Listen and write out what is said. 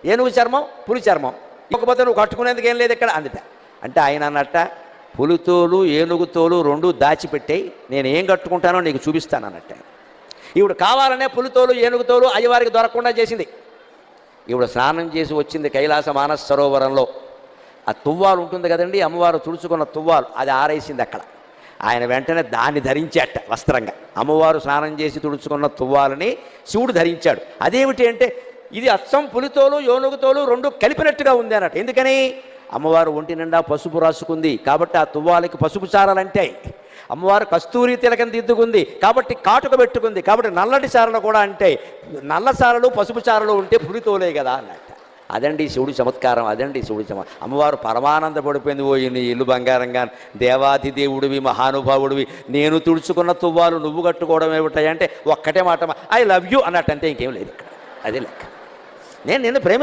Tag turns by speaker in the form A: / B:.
A: ఏనుగు చర్మం పులి చర్మం, ఇవ్వకపోతే నువ్వు కట్టుకునేందుకు ఏం లేదు ఇక్కడ అందుట. అంటే ఆయన అన్నట్ట, పులితోలు ఏనుగుతోలు రెండు దాచిపెట్టాయి, నేను ఏం కట్టుకుంటానో నీకు చూపిస్తాను అన్నట్ట. ఈవిడ కావాలనే పులితోలు ఏనుగుతోలు అయ్యవారికి దొరకకుండా చేసింది. ఈవిడ స్నానం చేసి వచ్చింది కైలాస మానస సరోవరంలో. ఆ తువ్వాలు ఉంటుంది కదండి, అమ్మవారు తుడుచుకున్న తువ్వాలు, అది ఆరేసింది అక్కడ. ఆయన వెంటనే దాన్ని ధరించాట వస్త్రంగా. అమ్మవారు స్నానం చేసి తుడుచుకున్న తువ్వాలని శివుడు ధరించాడు. అదేమిటి అంటే ఇది అచ్చం పులితోలు ఏనుగుతోలు రెండు కలిపినట్టుగా ఉంది అన్నట్టు. ఎందుకని? అమ్మవారు ఒంటి నిండా పసుపు రాసుకుంది కాబట్టి ఆ తువ్వాలకి పసుపు చారలంటే, అమ్మవారు కస్తూరి తిలకం దిద్దుకుంది కాబట్టి కాటుక పెట్టుకుంది కాబట్టి నల్లటి చారలు కూడా అంటే, నల్ల చారలు పసుపు చారలు ఉంటే పులితోలే కదా అన్నట్టు. అదండి శివుడి చమత్కారం, అదండి శివుడి అమ్మవారు పరమానంద పడిపోయింది. ఓ నీ ఇల్లు బంగారంగా, దేవాది దేవుడివి, మహానుభావుడివి, నేను తుడుచుకున్న తువ్వాలు నువ్వు కట్టుకోవడం ఏమిటాయి అంటే ఒక్కటే మాట, ఐ లవ్ యూ అన్నట్టు, అంతే, ఇంకేం లేదు ఇక్కడ. అదే లెక్క. నేను నిన్ను ప్రేమిస్తున్నాను.